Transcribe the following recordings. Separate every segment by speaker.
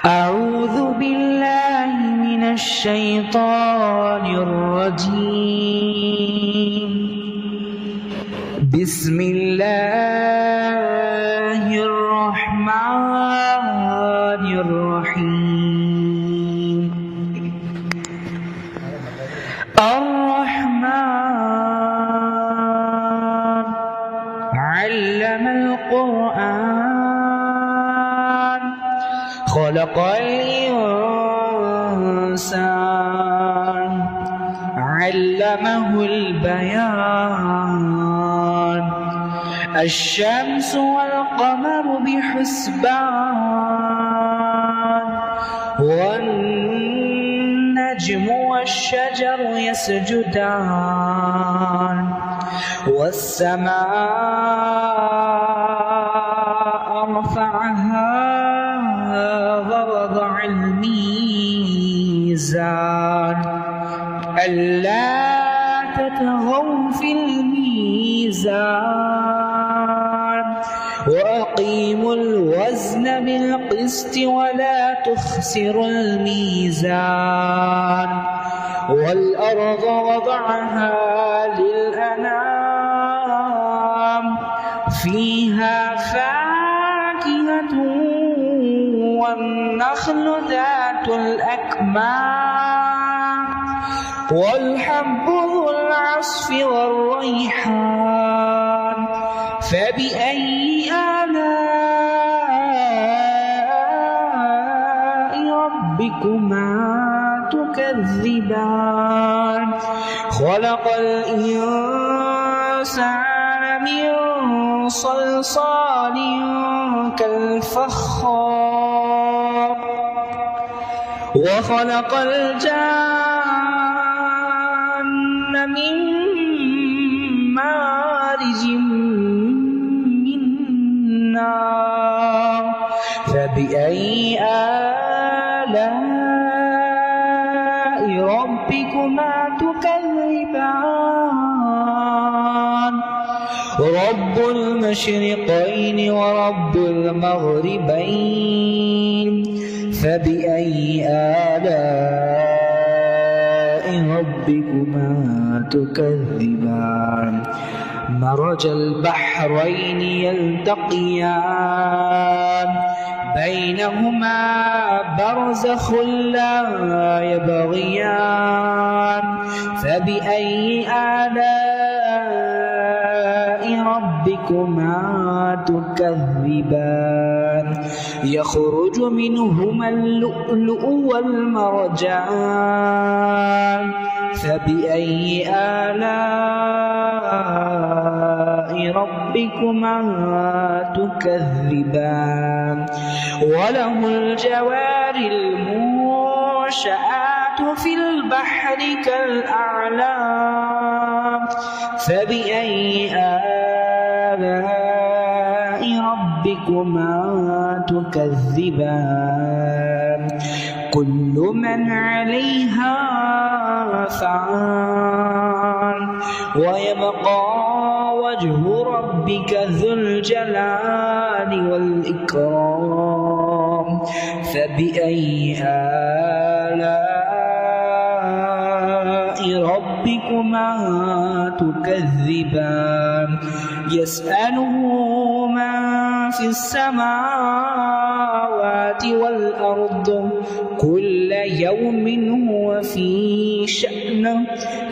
Speaker 1: أعوذ بالله من الشيطان الرجيم. بسم الله الرحمن الرحيم. الرحمن علم القرآن خلق الإنسان علمه البيان. الشمس والقمر بحسبان والنجم والشجر يسجدان والسماء رفعها ووضع الميزان ألا تطغوا في الميزان وأقيموا الوزن بالقسط ولا تخسروا الميزان. والأرض وضعها للأنام فيها فاكهة والنخل ذات الأكمام والحب ذو العصف والريحان. فبأي آلاء ربكما تكذبان؟ خلق الإنسان من صلصال كالفخار وخلق الجان من مارج من نار. فبأي آلاء ربكما تكذبان؟ رب المشرقين ورب المغربين. فبأي آلاء ربكما تكذبان؟ مرج البحرين يلتقيان بينهما برزخ لا يبغيان. فبأي آلاء ربكما تكذبان؟ يخرج منهما اللؤلؤ والمرجان. فبأي آلاء ربكما تكذبان؟ وله الجوار المنشآت في البحر كالأعلام. فبأي آلاء ربكما تكذبان؟ كل من عليها فان ويبقى وجه ربك ذو الجلال والإكرام. فبأي آلاء ربكما تكذبان؟ يسأله من في السماوات والأرض كل يوم هو في شأن.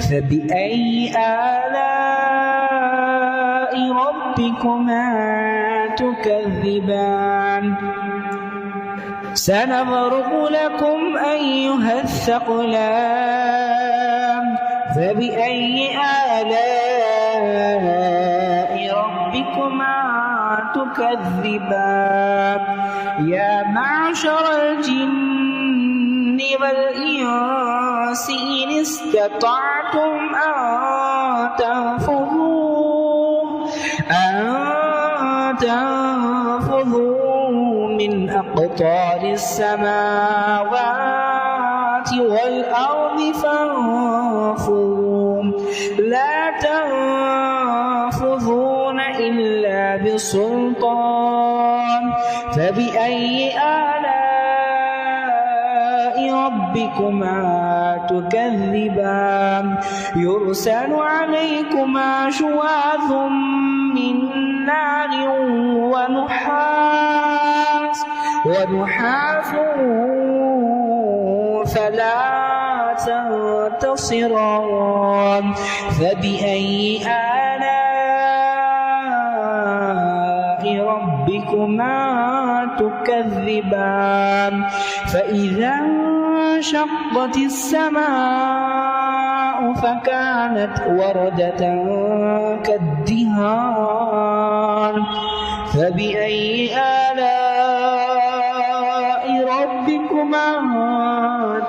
Speaker 1: فبأي آلاء ربكما تكذبان؟ سنفرغ لكم أيها الثقلان. فبأي آلاء ربكما تكذبان؟ يا معشر الجن والإنس إن استطعتم أن تنفذوا من أقطار السماوات والأرض فانفذوا لا تنفذون إلا بسلطان. فبأي آلاء ربكما تكذبان يرسل عليكما شواظ من نار ونحاس فلا تنتصران فبأي آلاء ربكما تكذبان فإذا انشقت السماء فكانت وردة كالدهان فبأي آلاء ربكما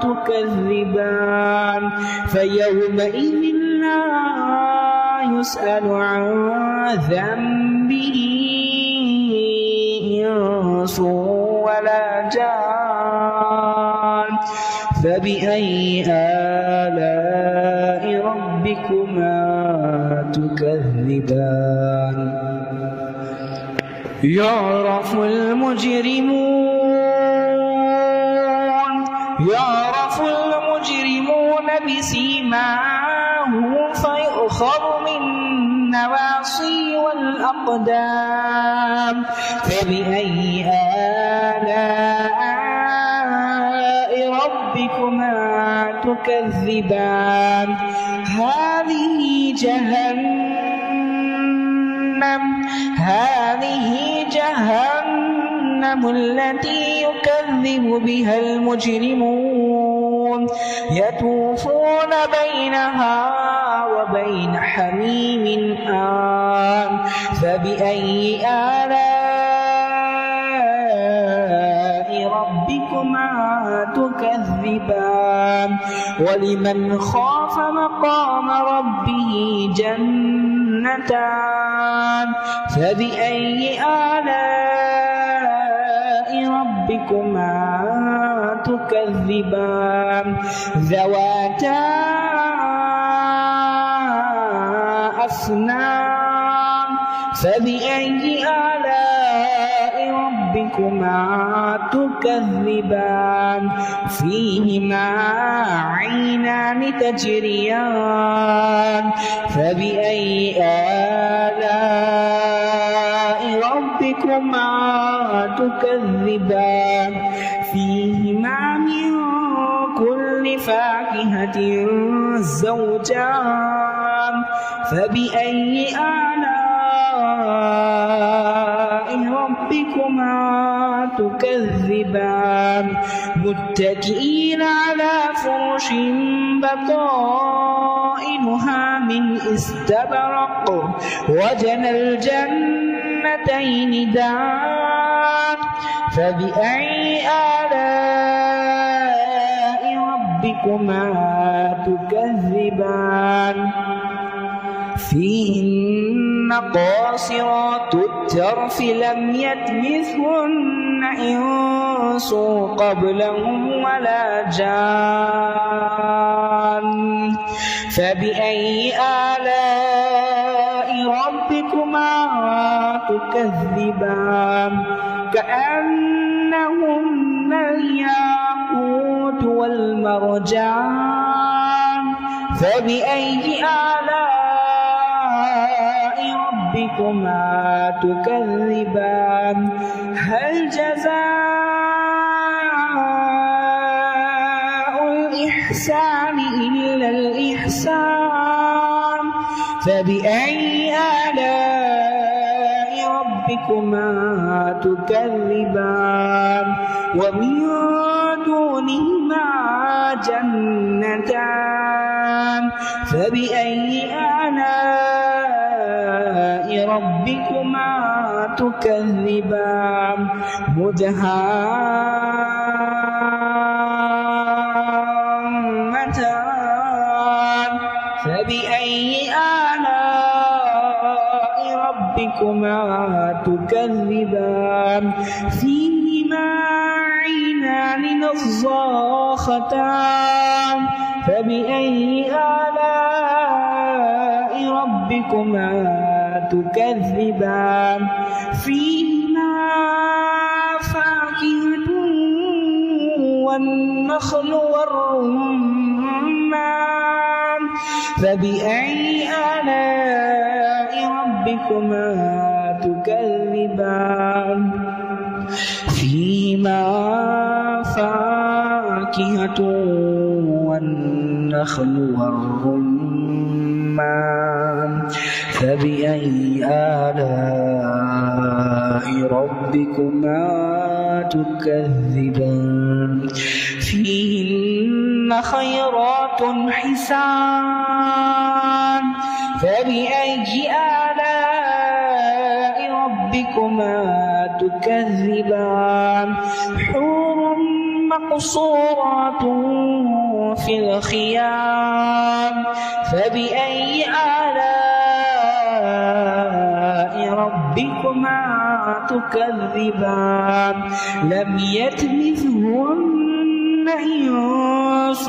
Speaker 1: تكذبان فيومئذ لا يسأل عن ذنبه إنس ولا جان فبأي آلاء ربكما تكذبان يعرف المجرمون بسيماهم فيؤخذ بالنواصي والأقدام فبأي آلاء ربكما تكذبان هذه جهنم التي يكذب بها المجرمون يطوفون بينها وبين حميم آن فبأي آلاء ربكما تكذبان ولمن خاف مقام ربه جنتان فبأي آلاء ربكما تكذبان ذواتا أفنان فبأي آلاء ربكما تكذبان فيهما عينان تجريان فبأي آلاء ربكما تكذبان فيهما من كل فاكهة زوجان فبأي آلاء ربكما تكذبان متكئين على فرش بطائنها من استبرق وجنى الجنتين دان فبأي آلاء ربكما تكذبان فيهن قاصرات الطرف لم يطمثهن إنس قبلهم ولا جان فبأي آلاء ربكما تكذبان كأنهن الياقوت والمرجان فبأي آلاء ربكما تكذبان هل جزاء الإحسان إلا الإحسان فبأي آلاء ربكما تكذبان ومن دونهما جنتان فبأي آلاء ربكما تكذبان مدهامتان فبأي آلاء ربكما تكذبان فيهما عينان نضاختان فبأي آلاء ربكما تكذبان فيهما فاكهة والنخل والرمان فبأي آلاء ربكما تكذبان فيهما فاكهة والنخل والرمان فبأي آلاء ربكما تكذبان فيهن خيرات حسان فبأي آلاء ربكما تكذبان حور مقصورات في الخيام فبأي آلاء ربكما تكذبان لم يطمثهن إنس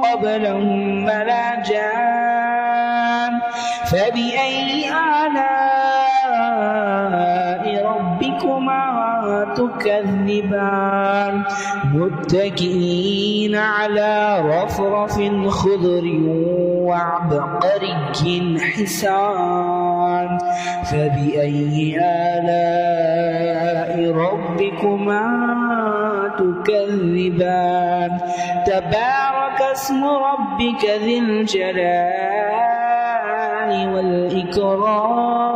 Speaker 1: قبلهم ولا جان فبأي آلاء ربكما تكذبان متكئين على رفرف خضر وعبقري حسان فبأي آلاء ربكما تكذبان تبارك اسم ربك ذي الجلال والإكرام